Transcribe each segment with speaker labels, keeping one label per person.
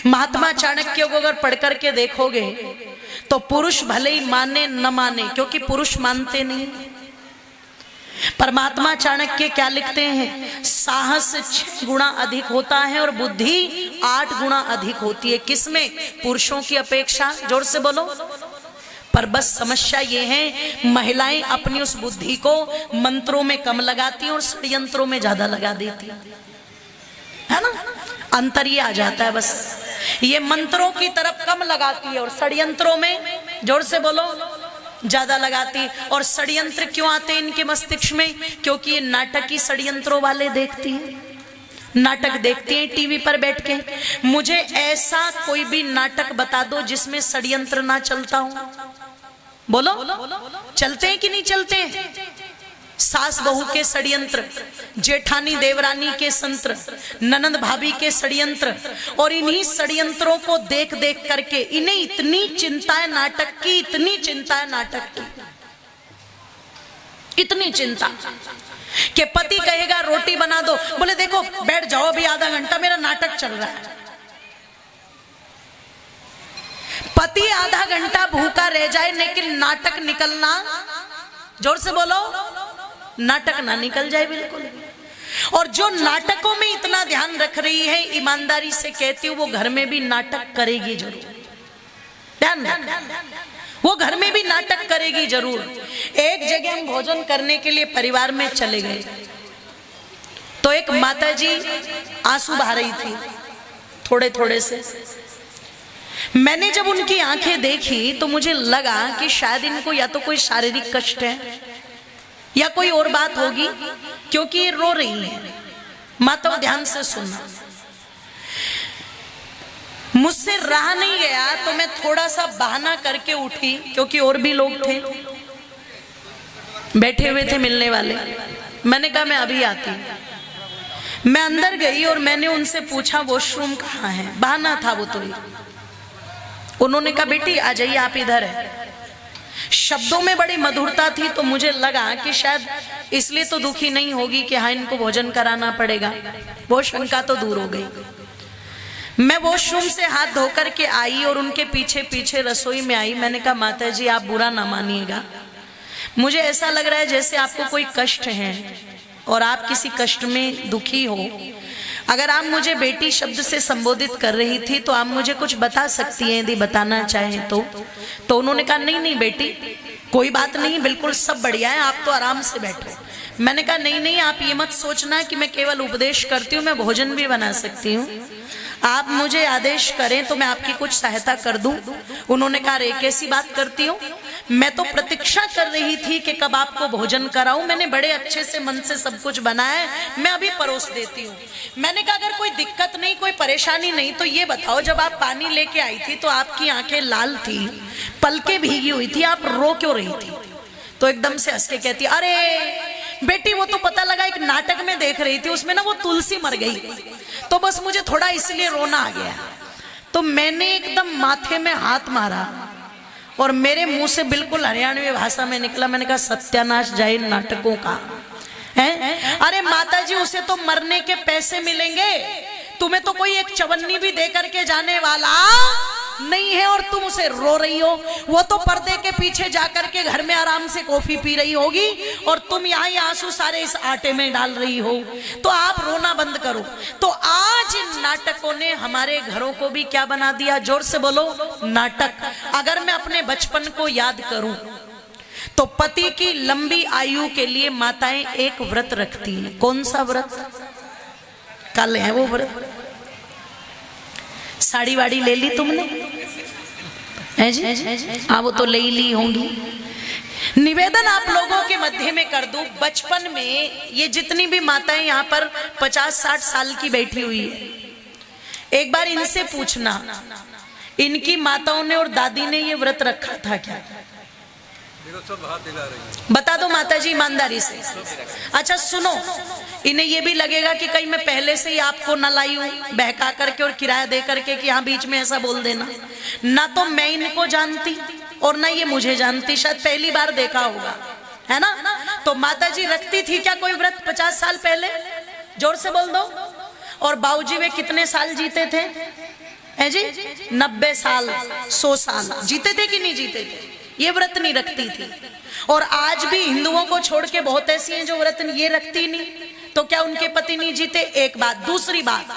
Speaker 1: महात्मा चाणक्य को अगर पढ़ करके देखोगे तो पुरुष भले ही माने न माने, क्योंकि पुरुष मानते नहीं, परमात्मा चाणक्य क्या लिखते हैं, साहस 6 गुना अधिक होता है और बुद्धि 8 गुना अधिक होती है। किसमें? पुरुषों की अपेक्षा। जोर से बोलो। पर बस समस्या ये है, महिलाएं अपनी उस बुद्धि को मंत्रों में कम लगाती हैं और षड्यंत्रों में ज्यादा लगा देती है ना। अंतर ये आ जाता है बस, ये मंत्रों की तरफ कम लगाती है और षड्यंत्रों में, जोर से बोलो, ज्यादा लगाती। और षड्यंत्र क्यों आते हैं इनके मस्तिष्क में? क्योंकि ये नाटक ही षड्यंत्रों वाले देखती हैं, नाटक देखती हैं टीवी पर बैठ के। मुझे ऐसा कोई भी नाटक बता दो जिसमें षड्यंत्र ना चलता हो। बोलो, चलते हैं कि नहीं चलते हैं? सास बहू के षड्यंत्र, जेठानी देवरानी के संत्र, ननंद भाभी के षड्यंत्र, और इन्हीं षड्यंत्रों को देख देख करके इन्हें इतनी चिंता है नाटक की, इतनी चिंता है नाटक की, इतनी चिंता कि पति कहेगा रोटी बना दो, बोले देखो बैठ जाओ अभी आधा घंटा मेरा नाटक चल रहा है। पति आधा घंटा भूखा रह जाए लेकिन नाटक निकलना, जोर से बोलो, नाटक ना निकल जाए बिल्कुल। और जो नाटकों में इतना ध्यान रख रही है, ईमानदारी से कहती हूँ, वो घर में भी नाटक करेगी जरूर। ध्यान वो घर में भी नाटक करेगी जरूर। एक जगह हम भोजन करने के लिए परिवार में चले गए तो एक माताजी आंसू बहा रही थी थोड़े थोड़े से। मैंने जब उनकी आंखें देखी तो मुझे लगा कि शायद इनको या तो कोई शारीरिक कष्ट है या कोई और बात होगी, क्योंकि ये रो रही है। माता ध्यान से सुनना, मुझसे रहा नहीं गया तो मैं थोड़ा सा बहाना करके उठी, क्योंकि और भी लोग थे बैठे हुए थे मिलने वाले। मैंने कहा मैं अभी आती हूं। मैं अंदर गई और मैंने उनसे पूछा वॉशरूम कहाँ है, बहाना था वो तो। उन्होंने कहा बेटी आ जाइए आप इधर है। शब्दों में बड़ी मधुरता थी तो मुझे लगा कि शायद इसलिए तो दुखी नहीं होगी कि हाँ इनको भोजन कराना पड़ेगा। वो शंका तो दूर हो गई। मैं वॉशरूम से हाथ धोकर के आई और उनके पीछे पीछे रसोई में आई। मैंने कहा माता जी आप बुरा ना मानिएगा, मुझे ऐसा लग रहा है जैसे आपको कोई कष्ट है और आप किसी कष्ट में दुखी हो। अगर आप मुझे बेटी शब्द से संबोधित कर रही थी तो आप मुझे कुछ बता सकती हैं यदि बताना चाहें तो उन्होंने कहा नहीं नहीं बेटी कोई बात नहीं, बिल्कुल सब बढ़िया है, आप तो आराम से बैठो। मैंने कहा नहीं नहीं आप ये मत सोचना कि मैं केवल उपदेश करती हूँ, मैं भोजन भी बना सकती हूँ। आप मुझे आदेश करें तो मैं आपकी कुछ सहायता कर दूं। उन्होंने कहा रे कैसी बात करती हूँ, मैं तो प्रतीक्षा कर रही थी कि कब आपको भोजन कराऊं। मैंने बड़े अच्छे से मन से सब कुछ बनाया है, मैं अभी परोस देती हूँ। मैंने कहा अगर कोई दिक्कत नहीं, कोई परेशानी नहीं तो ये बताओ जब आप पानी लेके आई थी तो आपकी आंखें लाल थी, पलकें भीगी हुई थी, आप रो क्यों रही थी? तो एकदम से हंस के कहती अरे बेटी वो तो पता लगा एक नाटक में देख रही थी, उसमें ना वो तुलसी मर गई तो बस मुझे थोड़ा इसलिए रोना आ गया। तो मैंने एकदम माथे में हाथ मारा और मेरे मुंह से बिल्कुल हरियाणवी भाषा में निकला, मैंने कहा सत्यानाश जाए नाटकों का है। अरे माता जी उसे तो मरने के पैसे मिलेंगे, तुम्हें तो कोई एक चवन्नी भी दे करके जाने वाला नहीं है और तुम उसे रो रही हो। वो तो पर्दे के पीछे जाकर के घर में आराम से कॉफी पी रही होगी और तुम यहाँ आंसू सारे इस आटे में डाल रही हो, तो आप रोना बंद करो। तो आज इन नाटकों ने हमारे घरों को भी क्या बना दिया? जोर से बोलो, नाटक। अगर मैं अपने बचपन को याद करूं तो पति की लंबी आयु के लिए माताएं एक व्रत रखती हैं। कौन सा व्रत? कल है वो व्रत। साड़ी वाड़ी ले ली तुमने है जी? हाँ वो तो ले ही ली होंगी। निवेदन आप लोगों के मध्य में कर दूं, बचपन में ये जितनी भी माताएं यहाँ पर 50-60 साल की बैठी हुई है, एक बार इनसे पूछना इनकी माताओं ने और दादी ने ये व्रत रखा था क्या? बता दो माता जी ईमानदारी से। अच्छा सुनो, इन्हें ये भी लगेगा कि कहीं मैं पहले से ही आपको न लाई हूं बहका करके और किराया दे करके कि हाँ बीच में ऐसा बोल देना। ना तो मैं इनको जानती और ना ये मुझे जानती, शायद पहली बार देखा होगा, है ना? तो माता जी रखती थी क्या कोई व्रत 50 साल पहले? जोर से बोल दो। और बाबूजी वे कितने साल जीते थे? है जी, 90 साल 100 साल जीते थे कि नहीं जीते थे, ये व्रत नहीं रखती थी। और आज भी हिंदुओं को छोड़ के बहुत ऐसी हैं जो व्रत ये रखती नहीं, तो क्या उनके पति नहीं जीते? एक बात। दूसरी बात,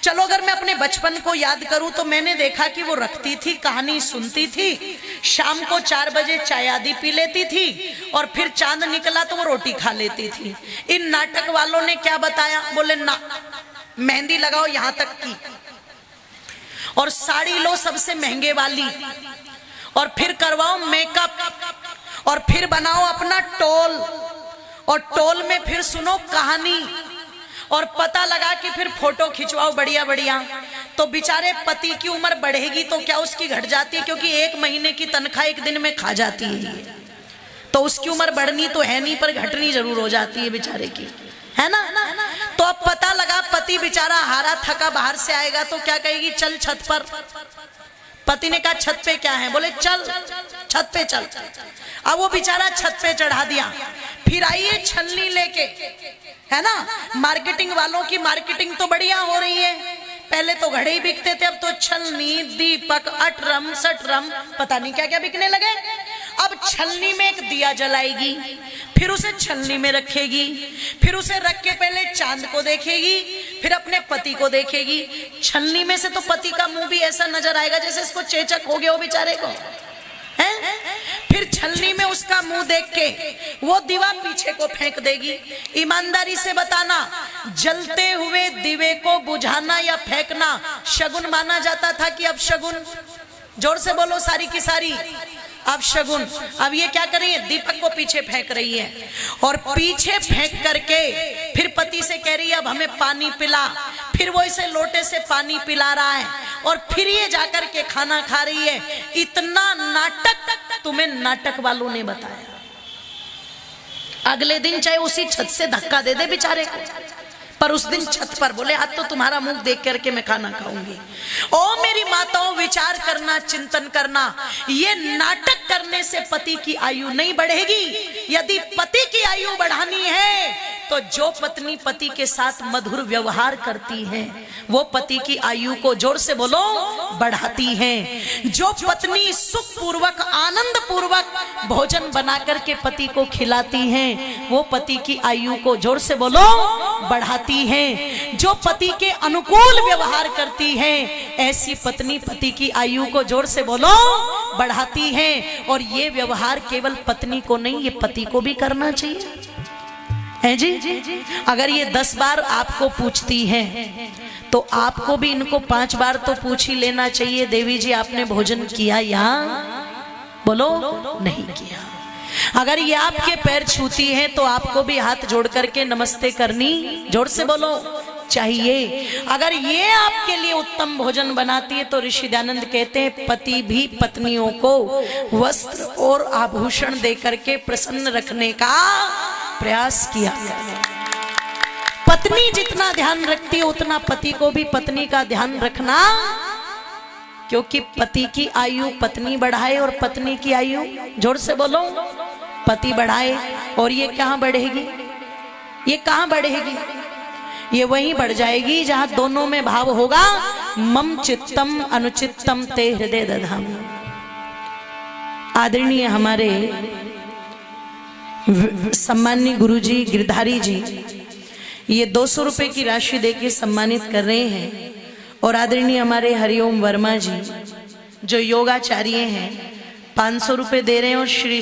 Speaker 1: चलो अगर मैं अपने बचपन को याद करूं तो मैंने देखा कि वो रखती थी, कहानी सुनती थी, शाम को 4 बजे चाय आदि पी लेती थी और फिर चांद निकला तो वो रोटी खा लेती थी। इन नाटक वालों ने क्या बताया? बोले ना, मेहंदी लगाओ यहां तक की, और साड़ी लो सबसे महंगे वाली, और फिर करवाओ मेकअप, और फिर बनाओ अपना टोल, और टोल में फिर सुनो कहानी, और पता लगा कि फिर फोटो खिंचवाओ बढ़िया बढ़िया। तो बेचारे पति की उम्र बढ़ेगी तो क्या उसकी घट जाती है? क्योंकि 1 महीने की तनख्वाह 1 दिन में खा जाती है, तो उसकी उम्र बढ़नी तो है नहीं पर घटनी जरूर हो जाती है बेचारे की, है ना। तो अब पता लगा पति बेचारा हारा थका बाहर से आएगा तो क्या कहेगी? चल छत पर। पति ने कहा छत पे क्या है? बोले चल छत पे चल। अब वो बेचारा छत पे चढ़ा दिया, फिर आइए छलनी लेके, है ना। मार्केटिंग वालों की मार्केटिंग तो बढ़िया हो रही है, पहले तो घड़े ही बिकते थे, अब तो छलनी, दीपक, अटरम, सटरम, पता नहीं क्या क्या बिकने लगे। अब छलनी में एक दिया जलाएगी, फिर उसे छलनी में रखेगी, फिर उसे रख के पहले चांद को देखेगी, फिर अपने पति को देखेगी। छलनी में से तो पति का मुंह भी ऐसा नजर आएगा जैसे इसको चेचक हो गया हो बेचारे को, है। फिर छलनी में उसका मुंह देख के वो दीवा पीछे को फेंक देगी। ईमानदारी से बताना, जलते हुए दिवे को बुझाना या फेंकना शगुन माना जाता था कि अब शगुन? जोर से बोलो सारी की सारी, अब शगुन। अब ये क्या कर रही है? दीपक को पीछे फेंक रही है, और पीछे फेंक करके फिर पति से कह रही है अब हमें पानी पिला। फिर वो इसे लोटे से पानी पिला रहा है, और फिर ये जाकर के खाना खा रही है। इतना नाटक तुम्हें नाटक वालों ने बताया। अगले दिन चाहे उसी छत से धक्का दे दे बेचारे को, पर उस दिन छत पर बोले आज तो तुम्हारा मुंह देख करके मैं खाना खाऊंगी। ओ मेरी माताओं, विचार करना, चिंतन करना, ये नाटक करने से पति की आयु नहीं बढ़ेगी। यदि पति की आयु बढ़ानी है तो जो पत्नी पति के साथ मधुर व्यवहार करती है वो पति की आयु को, जोर से बोलो, बढ़ाती है। जो पत्नी सुख पूर्वक, आनंद पूर्वक भोजन बना करके पति को खिलाती हैं वो पति की आयु को, जोर से बोलो, बढ़ाती है। जो पति के अनुकूल व्यवहार करती है ऐसी पत्नी पति की आयु को, जोर से बोलो, बढ़ाती है। और ये व्यवहार केवल पत्नी को नहीं, ये पति को भी करना चाहिए, है जी। अगर ये 10 बार आपको पूछती है तो आपको भी इनको 5 बार तो पूछ ही लेना चाहिए, देवी जी आपने भोजन किया या बोलो नहीं किया। अगर ये आपके पैर छूती है तो आपको भी हाथ जोड़ करके नमस्ते करनी, जोर से बोलो, चाहिए। अगर ये आपके लिए उत्तम भोजन बनाती है तो ऋषि दयानंद कहते हैं पति भी पत्नियों को वस्त्र और आभूषण देकर के प्रसन्न रखने का प्रयास किया। पत्नी जितना ध्यान रखती है उतना पति को भी पत्नी का ध्यान रखना, क्योंकि पति की आयु पत्नी बढ़ाए और पत्नी की आयु, जोर से बोलो, पति बढ़ाए। और ये कहां बढ़ेगी? ये कहां बढ़ेगी? ये वहीं बढ़ जाएगी जहां दोनों में भाव होगा, मम चित्तम अनुचित्तम ते हृदय दधामि। आदरणीय हमारे सम्माननीय गुरुजी गिरधारी जी ये 200 रुपए की राशि देके सम्मानित कर रहे हैं। और आदरणीय हमारे हरिओम वर्मा जी जो योगाचार्य हैं 500 रुपए दे रहे हैं। और श्री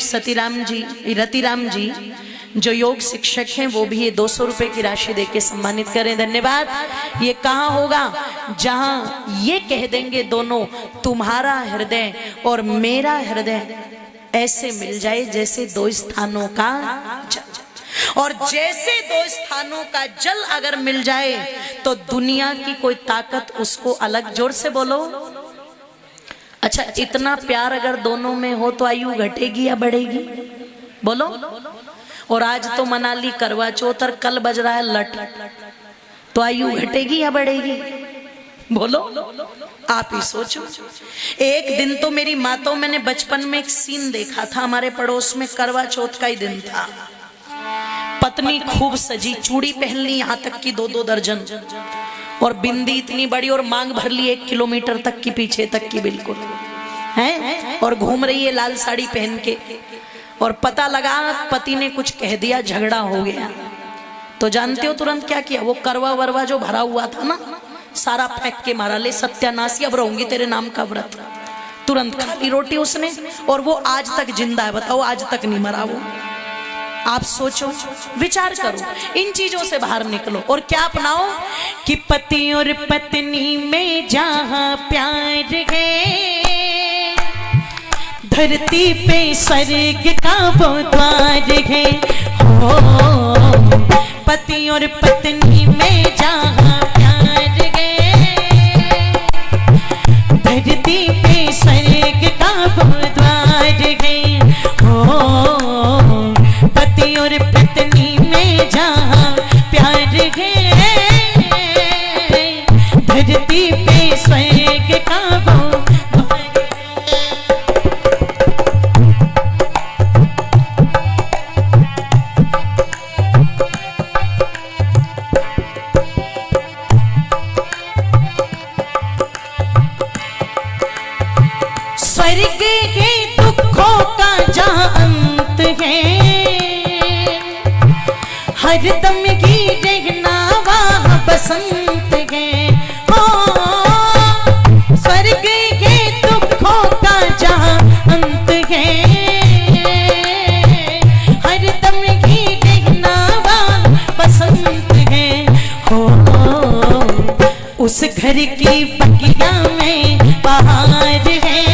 Speaker 1: रतिराम जी जो योग शिक्षक हैं वो भी ये 200 रुपए की राशि देके सम्मानित करें। धन्यवाद। ये कहाँ होगा? जहां ये कह देंगे दोनों, तुम्हारा हृदय और मेरा हृदय ऐसे मिल जाए जैसे 2 स्थानों का जल। और जैसे 2 स्थानों का जल अगर मिल जाए तो दुनिया की कोई ताकत उसको अलग, जोर से बोलो। अच्छा, इतना प्यार अगर दोनों में हो तो आयु घटेगी या बढ़ेगी? बोलो। और आज तो मना ली करवा चौथ और कल बज रहा है लट, तो आयु घटेगी या बढ़ेगी? बोलो, आप ही सोचो। एक दिन तो मेरी माताओं, मैंने बचपन में एक सीन देखा था, हमारे पड़ोस में करवा चौथ का ही दिन था। पत्नी खूब सजी, चूड़ी पहन ली यहाँ तक कि 2-2 दर्जन, और बिंदी इतनी बड़ी और मांग भर ली 1 किलोमीटर तक की, पीछे तक की बिल्कुल है, और घूम रही है लाल साड़ी पहन के। और पता लगा पति ने कुछ कह दिया, झगड़ा हो गया, तो जानते हो तुरंत क्या किया? वो करवा वरवा जो भरा हुआ था ना, सारा फेंक के मारा, ले सत्यानाशी, अब रहूंगी तेरे नाम का व्रत। तुरंत खाली रोटी उसने, और वो आज तक जिंदा है, बताओ, आज तक नहीं मरा वो। आप सोचो, विचार करो, इन चीजों से बाहर निकलो और क्या अपनाओ कि पति और पत्नी में जहां प्यार है, धरती पे स्वर्ग का वो द्वार है। हो पति और पत्नी में जहां प्यार है, धरती पे स्वर्ग का वो द्वार है। हो पति और पत्नी में जहां प्यार है, धरती पे स्वर्ग का वो स्वर्ग के दुखों का जहां अंत है, हरदम ही रहना वहाँ बसंत है। हो स्वर्ग के दुखों का जहाँ अंत है, हरदम ही रहना वहाँ बसंत है। हो उस घर की बगिया में बहार है,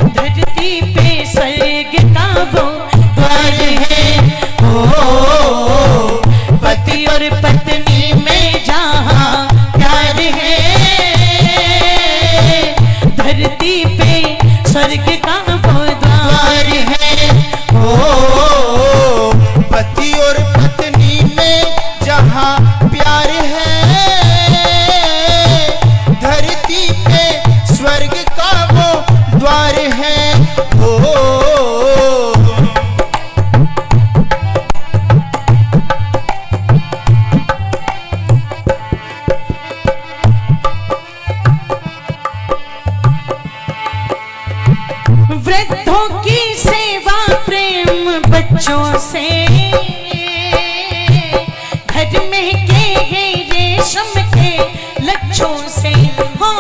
Speaker 1: धरती पे स्वर्ग का वो द्वार है। पति और पत्नी में जहां प्यार है, धरती पे स्वर्ग का वो द्वार है।
Speaker 2: पति और पत्नी में जहां प्यार है, धरती पे स्वर्ग का वो द्वार है।
Speaker 1: वृद्धों की सेवा प्रेम बच्चों से, घर में के रेशम के लच्छों से। हो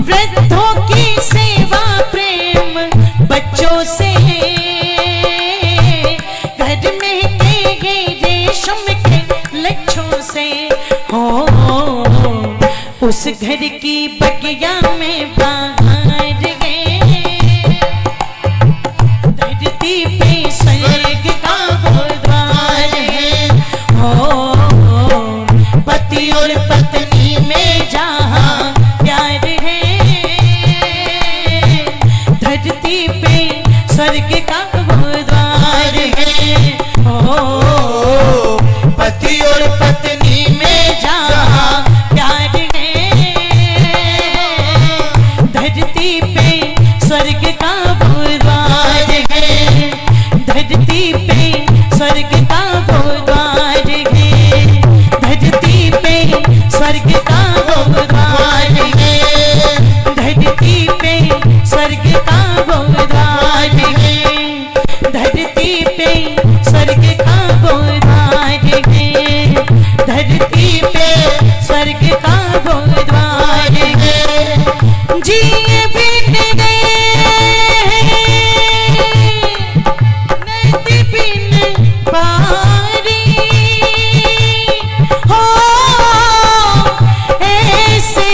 Speaker 1: वृद्धों की सेवा प्रेम बच्चों से, घर में के रेशम के लच्छों से। हो उस घर की बगिया में बहार है, धरती पे स्वर्ग का वो द्वार है। हो पति और पत्नी में जहां प्यार है, धरती पे स्वर्ग का वो द्वार है। हो
Speaker 2: पति और पत्नी में
Speaker 1: जहां प्यार है, धरती पे स्वर्ग का वो द्वार है, धरती पे स्वर्ग का वो द्वार है, धरती पे स्वर्ग का वो द्वार है, धरती पे स्वर्ग का वो द्वार है, धरती पे स्वर्ग का वो द्वार है, धरती पे स्वर्ग का वो द्वार है। जिए बिन नदी बिन पारी, हो ऐसे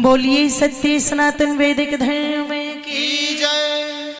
Speaker 1: बोलिए सत्य सनातन वैदिक धर्म